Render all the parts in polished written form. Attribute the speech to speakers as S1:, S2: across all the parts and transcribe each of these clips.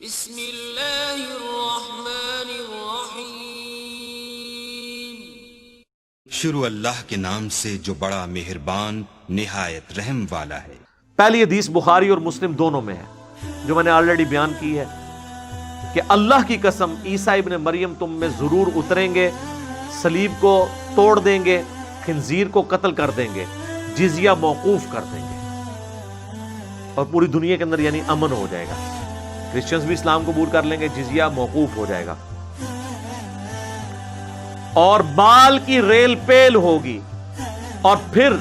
S1: بسم اللہ الرحمن الرحیم۔
S2: شروع اللہ کے نام سے جو بڑا مہربان نہایت رحم والا ہے۔
S3: پہلی حدیث بخاری اور مسلم دونوں میں ہے جو میں نے آلریڈی بیان کی ہے کہ اللہ کی قسم عیسیٰ ابن مریم تم میں ضرور اتریں گے، صلیب کو توڑ دیں گے، خنزیر کو قتل کر دیں گے، جزیہ موقوف کر دیں گے، اور پوری دنیا کے اندر یعنی امن ہو جائے گا۔ کرسچنز بھی اسلام قبول کر لیں گے، جزیہ موقوف ہو جائے گا، اور مال کی ریل پیل ہوگی۔ اور پھر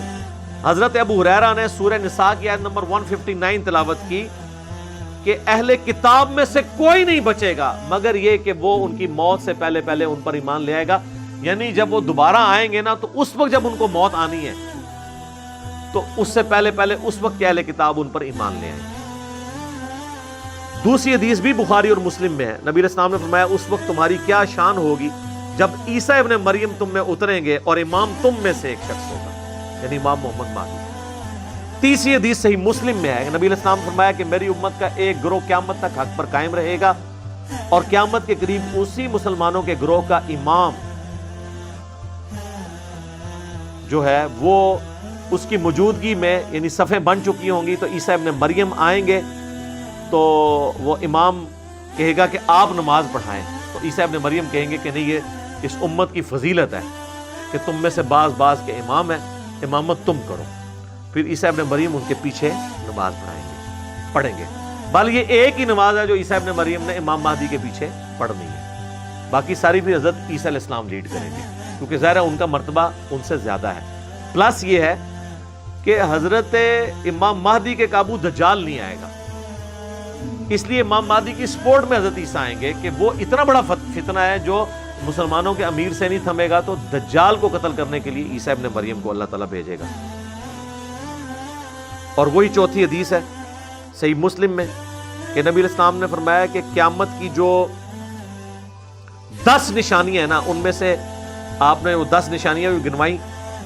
S3: حضرت ابو ہریرہ نے سورہ نساء کی آیت نمبر 159 تلاوت کی کہ اہل کتاب میں سے کوئی نہیں بچے گا مگر یہ کہ وہ ان کی موت سے پہلے پہلے ان پر ایمان لے آئے گا۔ یعنی جب وہ دوبارہ آئیں گے نا تو اس وقت جب ان کو موت آنی ہے تو اس سے پہلے پہلے اس وقت کے اہل کتاب ان پر ایمان لے آئیں گے۔ دوسری حدیث بھی بخاری اور مسلم میں ہے، نبی علیہ السلام نے فرمایا اس وقت تمہاری کیا شان ہوگی جب عیسیٰ ابن مریم تم میں اتریں گے اور امام تم میں سے ایک شخص ہوگا، یعنی امام محمد مہدی۔ تیسری حدیث صحیح مسلم میں ہے، نبی علیہ السلام نے فرمایا کہ میری امت کا ایک گروہ قیامت تک حق پر قائم رہے گا، اور قیامت کے قریب اسی مسلمانوں کے گروہ کا امام جو ہے وہ اس کی موجودگی میں یعنی صفیں بن چکی ہوں گی، تو عیسیٰ ابن مریم آئیں گے تو وہ امام کہے گا کہ آپ نماز پڑھائیں، تو عیسیٰ ابن مریم کہیں گے کہ نہیں، یہ اس امت کی فضیلت ہے کہ تم میں سے بعض کے امام ہیں، امامت تم کرو۔ پھر عیسیٰ ابن مریم ان کے پیچھے نماز پڑھیں گے۔ بل یہ ایک ہی نماز ہے جو عیسیٰ ابن مریم نے امام مہدی کے پیچھے پڑھنی ہے، باقی ساری بھی حضرت عیسیٰ علیہ السلام لیڈ کریں گے، کیونکہ ظاہر ہے ان کا مرتبہ ان سے زیادہ ہے۔ پلس یہ ہے کہ حضرت امام مہدی کے قابو دجال نہیں آئے گا، اس لیے امام مہدی کی سپورٹ میں حضرت عیسیٰ آئیں گے کہ وہ اتنا بڑا فتنہ ہے جو مسلمانوں کے امیر سے نہیں تھمے گا، تو دجال کو قتل کرنے کے لیے عیسیٰ ابن مریم کو اللہ تعالیٰ بھیجے گا۔ اور وہی چوتھی حدیث ہے صحیح مسلم میں کہ نبی علیہ السلام نے فرمایا کہ قیامت کی جو 10 نشانیاں ہیں نا، ان میں سے آپ نے وہ 10 نشانیاں بھی گنوائی۔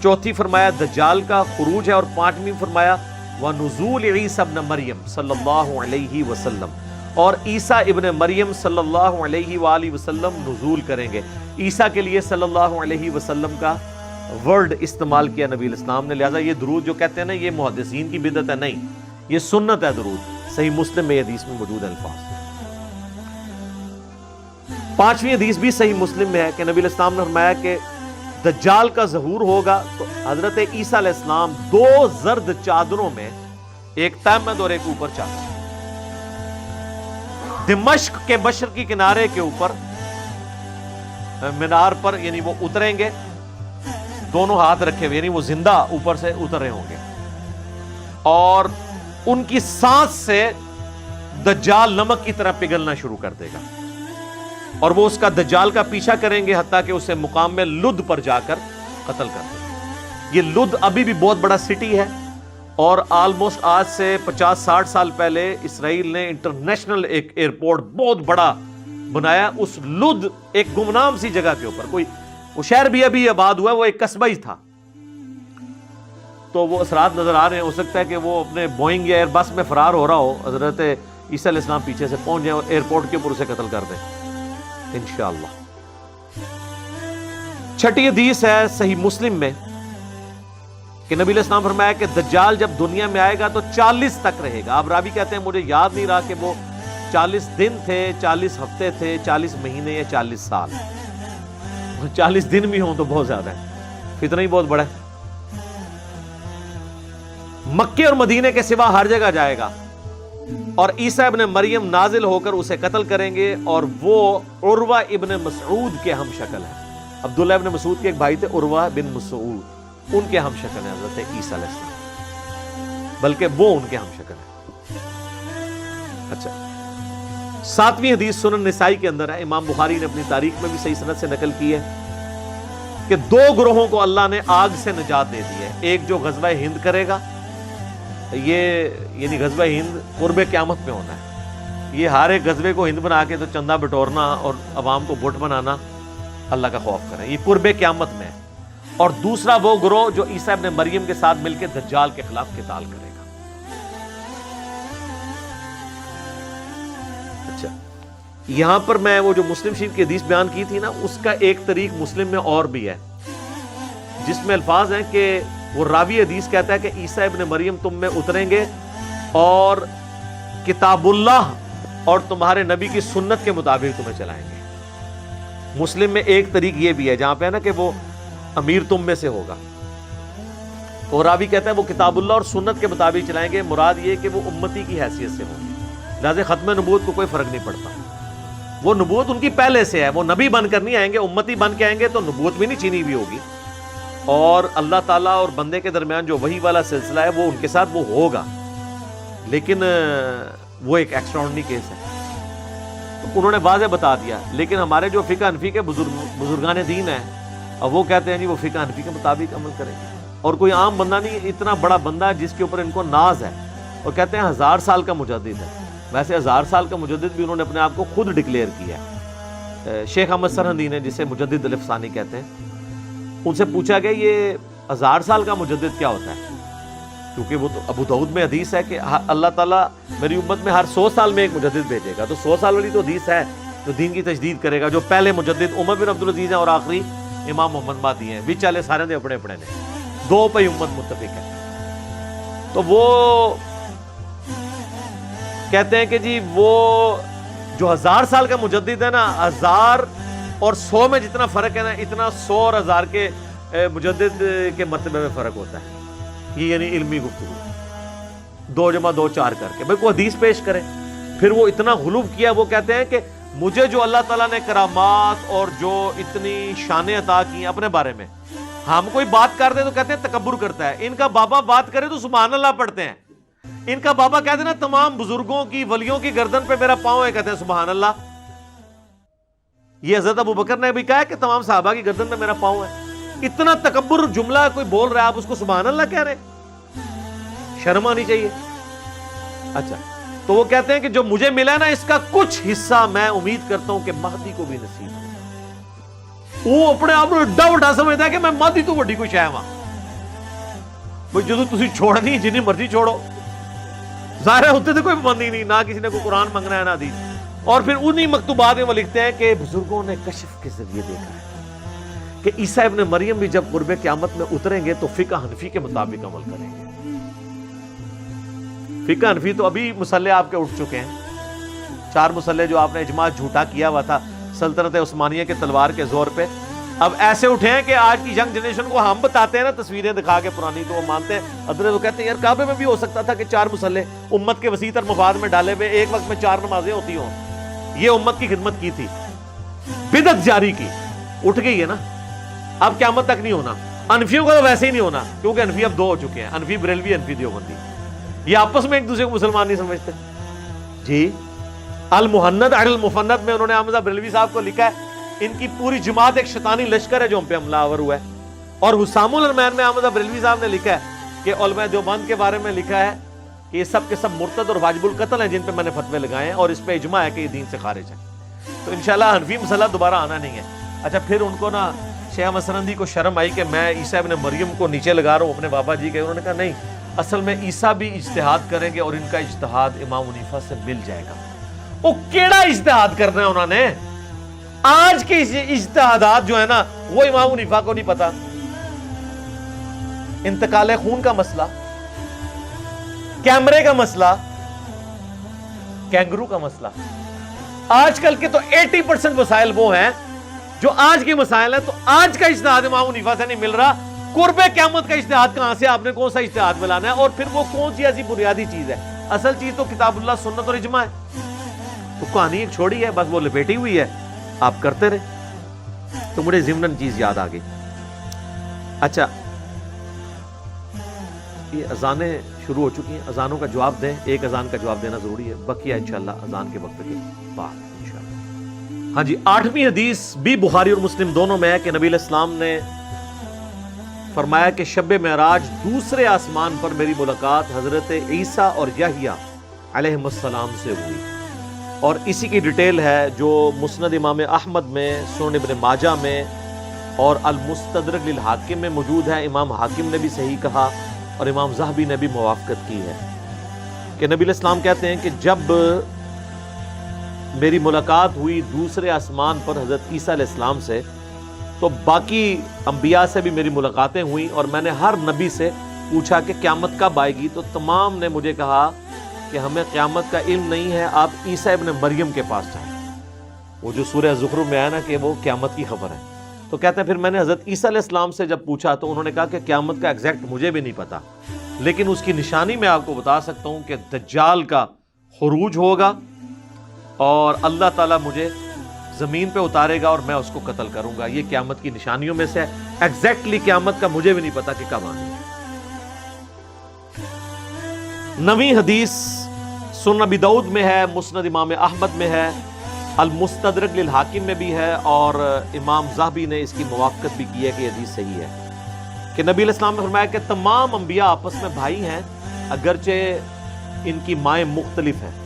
S3: چوتھی فرمایا دجال کا خروج ہے، اور 5ویں فرمایا وَنُزُولِ عِیسَى ابْنَ مَرْيَم صلی اللہ علیہ وسلم، اور عیسیٰ ابن مریم صلی اللہ علیہ وآلہ وسلم نزول کریں گے۔ عیسیٰ کے لیے صلی اللہ علیہ وسلم کا ورڈ استعمال کیا نبی علیہ السلام نے، لہٰذا یہ درود جو کہتے ہیں نا یہ محدثین کی بدعت ہے، نہیں، یہ سنت ہے درود، صحیح مسلم میں یہ حدیث میں موجود الفاظ۔ 5ویں حدیث بھی صحیح مسلم میں ہے کہ نبی علیہ السلام نے فرمایا کہ دجال کا ظہور ہوگا تو حضرت عیسیٰ علیہ السلام 2 زرد چادروں میں، ایک تہمد اور ایک اوپر چادر، دمشق کے مشرقی کنارے کے اوپر مینار پر یعنی وہ اتریں گے، دونوں ہاتھ رکھے ہوئے، یعنی وہ زندہ اوپر سے اتر رہے ہوں گے، اور ان کی سانس سے دجال نمک کی طرح پگھلنا شروع کر دے گا، اور وہ اس کا دجال کا پیچھا کریں گے حتیٰ کہ اسے مقام میں لد پر جا کر قتل کر دیں۔ یہ لد ابھی بھی بہت بڑا سٹی ہے، اور آلموسٹ آج سے 50-60 سال پہلے اسرائیل نے انٹرنیشنل ایک ایئرپورٹ بہت بڑا بنایا اس لد ایک گمنام سی جگہ کے اوپر، کوئی وہ شہر بھی ابھی آباد ہوا ہے، وہ ایک قصبہ ہی تھا، تو وہ اثرات نظر آ رہے ہیں۔ ہو سکتا ہے کہ وہ اپنے بوئنگ یا ایئر بس میں فرار ہو رہا ہو، حضرت عیسیٰ علیہ السلام پیچھے سے پہنچ جائیں اور ایئرپورٹ کے اوپر اسے قتل کر دیں انشاءاللہ۔ 6ٹھی حدیث ہے صحیح مسلم میں کہ نبی علیہ السلام فرمایا کہ دجال جب دنیا میں آئے گا تو 40 تک رہے گا۔ اب راوی کہتے ہیں مجھے یاد نہیں رہا کہ وہ 40 دن تھے، 40 ہفتے تھے، 40 مہینے یا 40 سال۔ 40 دن بھی ہوں تو بہت زیادہ ہے، فتنہ ہی بہت بڑا ہے۔ مکے اور مدینے کے سوا ہر جگہ جائے گا، اور عیسیٰ ابن مریم نازل ہو کر اسے قتل کریں گے، اور وہ عروہ ابن مسعود کے ہم شکل ہے۔ عبداللہ ابن مسعود کے ایک بھائی تھے عروہ بن مسعود، ان کے ہم شکل ہیں حضرت عیسیٰ علیہ السلام، بلکہ وہ ان کے ہم شکل ہیں۔ اچھا، 7ویں حدیث سنن نسائی کے اندر ہے، امام بخاری نے اپنی تاریخ میں بھی صحیح سند سے نقل کی ہے کہ 2 گروہوں کو اللہ نے آگ سے نجات دے دی ہے۔ ایک جو غزوہ ہند کرے گا، یہ یعنی غزوہ ہند قرب قیامت میں ہونا ہے، یہ ہر ایک غزوے کو ہند بنا کے تو چندہ بٹورنا اور عوام کو بٹ بنانا، اللہ کا خوف کریں، یہ قرب قیامت میں ہے۔ اور دوسرا وہ گروہ جو عیسیٰ ابن مریم کے ساتھ مل کے دجال کے خلاف قتال کرے گا۔ اچھا، یہاں پر میں وہ جو مسلم شریف کی حدیث بیان کی تھی نا، اس کا ایک طریق مسلم میں اور بھی ہے، جس میں الفاظ ہیں کہ وہ راوی حدیث کہتا ہے کہ عیسیٰ ابن مریم تم میں اتریں گے اور کتاب اللہ اور تمہارے نبی کی سنت کے مطابق تمہیں چلائیں گے۔ مسلم میں ایک طریق یہ بھی ہے جہاں پہ ہے نا کہ وہ امیر تم میں سے ہوگا، تو راوی کہتا ہے وہ کتاب اللہ اور سنت کے مطابق چلائیں گے، مراد یہ کہ وہ امتی کی حیثیت سے ہوں گے، لہذا ختم نبوت کو کوئی فرق نہیں پڑتا، وہ نبوت ان کی پہلے سے ہے، وہ نبی بن کر نہیں آئیں گے، امتی بن کے آئیں گے تو نبوت بھی نہیں چھینی ہوئی ہوگی، اور اللہ تعالیٰ اور بندے کے درمیان جو وحی والا سلسلہ ہے وہ ان کے ساتھ وہ ہوگا، لیکن وہ ایک ایکسٹراڈنری کیس ہے، تو انہوں نے واضح بتا دیا۔ لیکن ہمارے جو فقہ حنفی کے بزرگان دین ہیں، اب وہ کہتے ہیں جی وہ فقہ حنفی کے مطابق عمل کریں گے، اور کوئی عام بندہ نہیں، اتنا بڑا بندہ جس کے اوپر ان کو ناز ہے، اور کہتے ہیں 1000 سال کا مجدد ہے، ویسے 1000 سال کا مجدد بھی انہوں نے اپنے آپ کو خود ڈکلیئر کیا ہے۔ شیخ احمد سرہندی نے، جسے مجدد الفسانی کہتے ہیں، ان سے پوچھا کہ یہ 1000 سال کا مجدد کیا ہوتا ہے، کیونکہ وہ تو ابو داؤد میں حدیث ہے کہ اللہ تعالیٰ میری امت میں ہر 100 سال میں ایک مجدد بھیجے گا، تو 100 سال والی تو حدیث ہے جو دین کی تجدید کرے گا، جو پہلے مجدد عمر بن عبدالعزیز ہیں اور آخری امام محمد مہدی ہیں، بیچ والے سارے دے اپنے اپنے نے، دو پہ امت متفق ہے۔ تو وہ کہتے ہیں کہ جی وہ جو 1000 سال کا مجدد ہے نا، 1000 اور 100 میں جتنا فرق ہے نا، اتنا 100 اور 1000 کے مجدد کے مرتبے میں فرق ہوتا ہے، یہ یعنی علمی گفتگو 2 + 2 4 کر کے، بھائی کوئی حدیث پیش کرے۔ پھر وہ اتنا غلو کیا، وہ کہتے ہیں کہ مجھے جو اللہ تعالیٰ نے کرامات اور جو اتنی شانیں عطا کی اپنے بارے میں، ہم کوئی بات کر دیں تو کہتے ہیں تکبر کرتا ہے، ان کا بابا بات کرے تو سبحان اللہ پڑھتے ہیں، ان کا بابا کہتے ہیں نا تمام بزرگوں کی ولیوں کی گردن پہ میرا پاؤں ہے، کہتے ہیں سبحان اللہ۔ یہ حضرت ابو بکر نے بھی کہا ہے کہ تمام صحابہ کی گردن پہ میرا پاؤں ہے، اتنا تکبر جملہ کوئی بول رہا ہے، آپ اس کو سبحان اللہ کہہ رہے ہیں، شرم آنی چاہیے۔ اچھا، تو وہ کہتے ہیں کہ جو مجھے ملا ہے نا، اس کا کچھ حصہ میں امید کرتا ہوں کہ مہدی کو بھی نصیب ہو۔ وہ اپنے آپ کو ڈا وڈا سمجھتا ہے کہ میں مہدی تو وڈی کوئی شے ہاں، بھئی جدوں تسی چھوڑنی جنی مرضی چھوڑو، ظاہر ہے ہوتے تو کوئی پابندی نہیں، نہ کسی نے کوئی قرآن منگنا ہے نہ حدیث۔ اور پھر انہی مکتوبات میں وہ لکھتے ہیں کہ بزرگوں نے کشف کے ذریعے دیکھا ہے کہ عیسیٰ ابن مریم بھی جب قرب قیامت میں اتریں گے تو فقہ حنفی کے مطابق عمل کریں گے۔ فقہ حنفی تو ابھی مسلح آپ کے اٹھ چکے ہیں، 4 مسلح جو آپ نے اجماع جھوٹا کیا ہوا تھا سلطنت عثمانیہ کے تلوار کے زور پہ، اب ایسے اٹھے ہیں کہ آج کی ینگ جنریشن کو ہم بتاتے ہیں نا تصویریں دکھا کے پرانی، تو وہ مانتے ہیں، حضرت وہ کہتے ہیں یار کعبے میں بھی ہو سکتا تھا کہ 4 مسلح امت کے وسیع تر مفاد میں ڈالے ہوئے ایک وقت میں 4 نمازیں ہوتی ہوں، یہ امت کی خدمت کی تھی، بدعت جاری کی، اٹھ گئی ہے نا، اب قیامت تک نہیں ہونا۔ انفیوں کا تو ویسے ہی نہیں ہونا، کیونکہ انفی اب 2 ہو چکے ہیں، انفی بریلوی، انفی دیوبندی، یہ آپس میں ایک دوسرے کو مسلمان نہیں سمجھتے جی۔ المحند علی المفند میں انہوں نے احمد بریلوی صاحب کو لکھا ہے ان کی پوری جماعت ایک شیطانی لشکر ہے جو ہم پہ حملہ آور ہوا ہے، اور حسام الرحمن میں احمد بریلوی صاحب نے لکھا ہے کہ علماء دیوبند کے بارے میں لکھا ہے کہ یہ سب کے سب مرتد اور واجب القتل ہیں جن پہ میں نے فتوے لگائے ہیں، اور اس پہ اجماع ہے کہ یہ دین سے خارج ہے۔ تو انشاءاللہ حنفی مسئلہ دوبارہ آنا نہیں ہے۔ اچھا، پھر ان کو نا شیخ احمد سرہندی کو شرم آئی کہ میں عیسیٰ ابن مریم کو نیچے لگا رہا ہوں اپنے بابا جی کے، انہوں نے کہا نہیں، اصل میں عیسیٰ بھی اجتہاد کریں گے اور ان کا اجتہاد امام حنیفہ سے مل جائے گا۔ وہ کیڑا اجتہاد کرنا ہے انہوں نے؟ آج کے اجتہادات جو ہے نا وہ امام حنیفہ کو نہیں پتا۔ انتقال خون کا مسئلہ، کیمرے کا مسئلہ، کینگرو کا مسئلہ، آج کل کے تو 80% مسائل وہ ہیں جو آج کے مسائل ہیں، تو آج کا اجتہاد امام حنیفہ سے نہیں مل رہا، قرب قیامت کا اجتہاد کہاں سے؟ آپ نے کون سا اجتہاد ملانا ہے؟ اور پھر وہ کون سی ایسی بنیادی چیز ہے؟ اصل چیز تو کتاب اللہ، سنت اور اجماع ہے، تو کہانی ایک چھوڑی ہے، بس وہ لپیٹی ہوئی ہے، آپ کرتے رہے۔ تو مجھے ضمناً چیز یاد آ گئی۔ اچھا، یہ اذانیں شروع ہو چکی ہیں، اذانوں کا جواب دیں، ایک اذان کا جواب دینا ضروری ہے، بقیہ انشاءاللہ اذان کے وقت کے بعد انشاءاللہ۔ ہاں جی، 8ویں حدیث بھی بخاری اور مسلم دونوں میں ہے کہ نبی علیہ السلام نے فرمایا کہ شب معراج دوسرے آسمان پر میری ملاقات حضرت عیسیٰ اور یحییٰ علیہم السلام سے ہوئی، اور اسی کی ڈیٹیل ہے جو مسند امام احمد میں، سنن ابن ماجہ میں اور المستدرک للحاکم میں موجود ہے۔ امام حاکم نے بھی صحیح کہا اور امام ذہبی نے بھی موافقت کی ہے کہ نبی علیہ السلام کہتے ہیں کہ جب میری ملاقات ہوئی دوسرے آسمان پر حضرت عیسیٰ علیہ السلام سے، تو باقی انبیاء سے بھی میری ملاقاتیں ہوئیں، اور میں نے ہر نبی سے پوچھا کہ قیامت کب آئے گی، تو تمام نے مجھے کہا کہ ہمیں قیامت کا علم نہیں ہے، آپ عیسیٰ ابن مریم کے پاس جائیں۔ وہ جو سورہ زخرف میں آیا نا کہ وہ قیامت کی خبر ہے، تو کہتے ہیں پھر میں نے حضرت عیسیٰ علیہ السلام سے جب پوچھا تو انہوں نے کہا کہ قیامت کا ایگزیکٹ مجھے بھی نہیں پتا، لیکن اس کی نشانی میں آپ کو بتا سکتا ہوں کہ دجال کا خروج ہوگا اور اللہ تعالیٰ مجھے زمین پہ اتارے گا اور میں اس کو قتل کروں گا۔ یہ قیامت کی نشانیوں میں سے ہے۔ ایگزیکٹلی قیامت کا مجھے بھی نہیں پتا کہ کب آنی ہے۔ نویں حدیث سنن ابی داؤد میں ہے، مسند امام احمد میں ہے، المستدرک للحاکم میں بھی ہے، اور امام ذہبی نے اس کی موافقت بھی کی ہے کہ یہ حدیث صحیح ہے، کہ نبی علیہ السلام نے فرمایا کہ تمام انبیاء آپس میں بھائی ہیں، اگرچہ ان کی مائیں مختلف ہیں،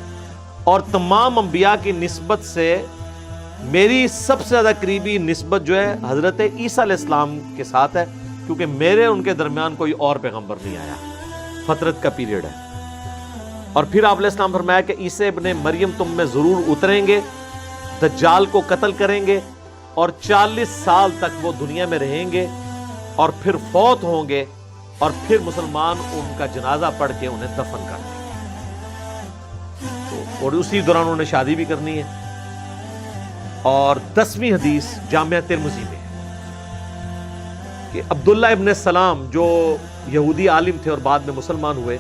S3: اور تمام انبیاء کی نسبت سے میری سب سے زیادہ قریبی نسبت جو ہے حضرت عیسیٰ علیہ السلام کے ساتھ ہے، کیونکہ میرے ان کے درمیان کوئی اور پیغمبر نہیں آیا، فترت کا پیریڈ ہے۔ اور پھر آپ علیہ السلام فرمایا کہ عیسیٰ ابن مریم تم میں ضرور اتریں گے، دجال کو قتل کریں گے، اور 40 سال تک وہ دنیا میں رہیں گے، اور پھر فوت ہوں گے، اور پھر مسلمان ان کا جنازہ پڑھ کے انہیں دفن کر دیں گے، اور اسی دوران انہوں نے شادی بھی کرنی ہے۔ اور 10ویں حدیث جامعہ ترمذی میں کہ عبداللہ ابن سلام جو یہودی عالم تھے اور بعد میں مسلمان ہوئے،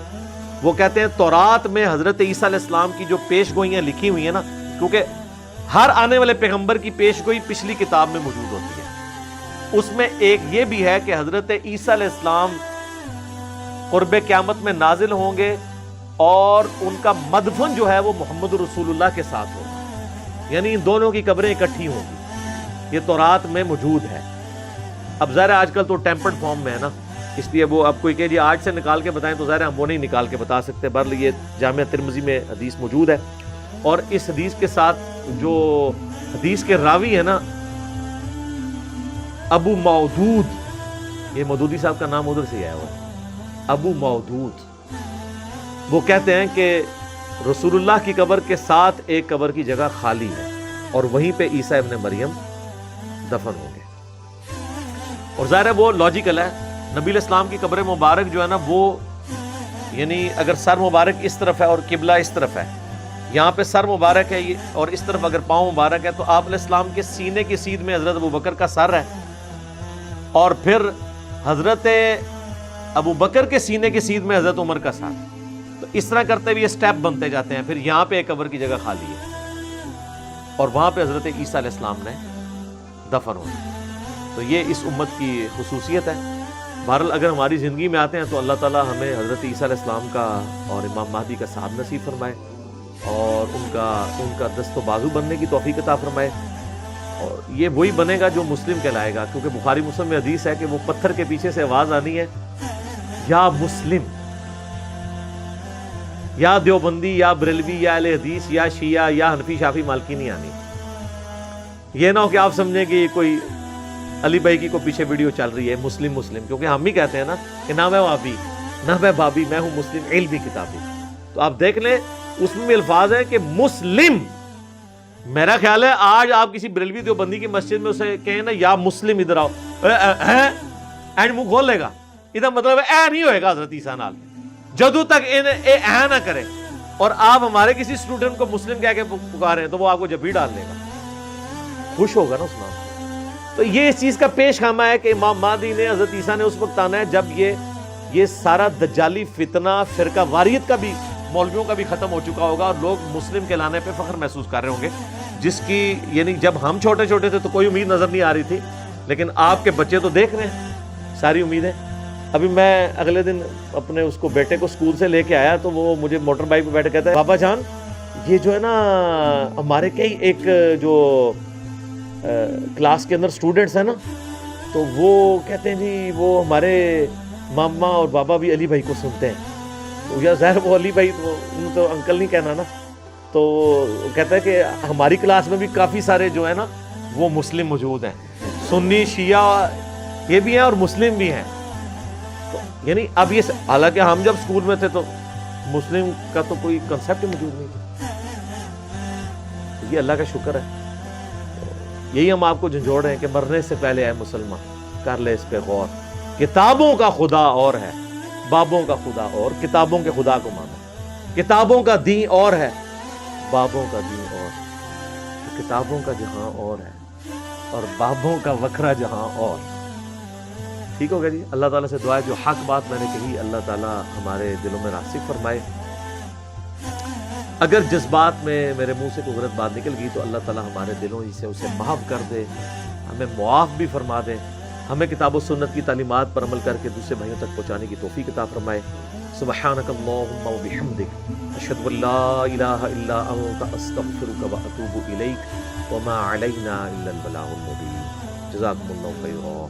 S3: وہ کہتے ہیں تورات میں حضرت عیسیٰ علیہ السلام کی جو پیش گوئیاں لکھی ہوئی ہیں نا، کیونکہ ہر آنے والے پیغمبر کی پیش گوئی پچھلی کتاب میں موجود ہوتی ہے، اس میں ایک یہ بھی ہے کہ حضرت عیسیٰ علیہ السلام قرب قیامت میں نازل ہوں گے، اور ان کا مدفن جو ہے وہ محمد رسول اللہ کے ساتھ ہوگا، یعنی ان دونوں کی قبریں اکٹھی ہوں گی۔ یہ تورات میں موجود ہے۔ اب ظاہر آج کل تو ٹیمپرڈ فارم میں ہے نا، اس لیے وہ اب کوئی کہ جی آج سے نکال کے بتائیں تو ظاہر ہم وہ نہیں نکال کے بتا سکتے، بہرحال یہ جامعہ ترمذی میں حدیث موجود ہے۔ اور اس حدیث کے ساتھ جو حدیث کے راوی ہے نا ابو مودود، یہ مودودی صاحب کا نام ادھر سے آیا ہوا ہے، ابو مودود، وہ کہتے ہیں کہ رسول اللہ کی قبر کے ساتھ ایک قبر کی جگہ خالی ہے، اور وہیں پہ عیسیٰ ابن مریم دفن ہوں گے۔ اور ظاہر ہے وہ لاجیکل ہے، نبی علیہ السلام کی قبر مبارک جو ہے نا وہ یعنی اگر سر مبارک اس طرف ہے اور قبلہ اس طرف ہے، یہاں پہ سر مبارک ہے اور اس طرف اگر پاؤں مبارک ہے، تو آپ علیہ السلام کے سینے کی سیدھ میں حضرت ابوبکر کا سر ہے، اور پھر حضرت ابوبکر کے سینے کی سیدھ میں حضرت عمر کا سر، تو اس طرح کرتے ہوئے یہ سٹیپ بنتے جاتے ہیں۔ پھر یہاں پہ ایک قبر کی جگہ خالی ہے، اور وہاں پہ حضرت عیسیٰ علیہ السلام نے دفن ہونا۔ تو یہ اس امت کی خصوصیت ہے۔ بہرحال اگر ہماری زندگی میں آتے ہیں تو اللہ تعالیٰ ہمیں حضرت عیسیٰ علیہ السلام کا اور امام مہدی کا ساتھ نصیب فرمائے، اور ان کا دست و بازو بننے کی توفیق عطا فرمائے، اور یہ وہی بنے گا جو مسلم کہلائے گا، کیونکہ بخاری مسلم میں حدیث ہے کہ وہ پتھر کے پیچھے سے آواز آنی ہے، یا مسلم، یا دیوبندی، یا بریلوی، یا اہل حدیث، یا شیعہ، یا حنفی شافی مالکی نہیں آنی۔ یہ نہ ہو کہ آپ سمجھیں کہ یہ کوئی علی بھائی کی کوئی پیچھے ویڈیو چل رہی ہے مسلم مسلم، کیونکہ ہم ہی کہتے ہیں نا کہ نہ میں وابی، نہ میں بابی، میں ہوں مسلم علمی کتابی۔ تو آپ دیکھ لیں اس میں بھی الفاظ ہیں کہ مسلم۔ میرا خیال ہے آج آپ کسی بریلوی دیوبندی کی مسجد میں اسے کہیں نا یا مسلم ادھر آؤ، اینڈ منہ کھول لے گا، ادھر مطلب اے نہیں ہوئے گا حضرت عیسیٰ نال، جدو تک اے نہ کرے، اور آپ ہمارے کسی اسٹوڈنٹ کو مسلم کہہ کے پکارے تو وہ آپ کو جب بھی ڈال لے گا، خوش ہوگا نا اس نام۔ تو یہ اس چیز کا پیش خامہ ہے کہ امام مہدی نے، حضرت عیسیٰ نے اس وقت آنا ہے جب یہ سارا دجالی فتنہ، فرقہ واریت کا بھی، مولویوں کا بھی ختم ہو چکا ہوگا، اور لوگ مسلم کہلانے پہ فخر محسوس کر رہے ہوں گے، جس کی یعنی جب ہم چھوٹے چھوٹے تھے تو کوئی امید نظر نہیں آ رہی تھی، لیکن آپ کے بچے تو دیکھ رہے ہیں ساری امیدیں۔ ابھی میں اگلے دن اپنے اس کو بیٹے کو اسکول سے لے کے آیا تو وہ مجھے موٹر بائک پہ بیٹھ کہتا ہے بابا جان یہ جو ہے نا ہمارے کئی ایک جو کلاس کے اندر اسٹوڈنٹس ہیں نا، تو وہ کہتے ہیں جی وہ ہمارے ماما اور بابا بھی علی بھائی کو سنتے ہیں۔ تو یا ظاہر وہ علی بھائی تو انکل نہیں کہنا نا، تو کہتا ہے کہ ہماری کلاس میں بھی کافی سارے جو ہے نا وہ مسلم موجود ہیں، سنی شیعہ یہ بھی ہیں اور مسلم بھی ہیں۔ تو یعنی اب یہ حالانکہ ہم جب اسکول میں تھے تو مسلم کا تو کوئی کنسیپٹ موجود نہیں تھا۔ یہ اللہ کا شکر ہے. یہی ہم آپ کو جھنجھوڑ رہے ہیں کہ مرنے سے پہلے اے مسلمان کر لے اس پہ غور. کتابوں کا خدا اور ہے، بابوں کا خدا اور. کتابوں کے خدا کو مانو. کتابوں کا دین اور ہے، بابوں کا دین اور. کتابوں کا جہاں اور ہے اور بابوں کا وکھرا جہاں اور. ٹھیک ہوگا جی. اللہ تعالیٰ سے دعا ہے جو حق بات میں نے کہی اللہ تعالیٰ ہمارے دلوں میں راسخ فرمائے. اگر جذبات میں میرے منہ سے کوئی غلط بات نکل گئی تو اللہ تعالیٰ ہمارے دلوں سے اسے معاف کر دے، ہمیں معاف بھی فرما دے، ہمیں کتاب و سنت کی تعلیمات پر عمل کر کے دوسرے بھائیوں تک پہنچانے کی توفیق عطا فرمائے. سبحانک اللہم و بحمدک اشہد ان لا الہ الا انت استغفرک و اتوب الیک وما علینا الا البلاغ المبین. جزاکم اللہ خیرا.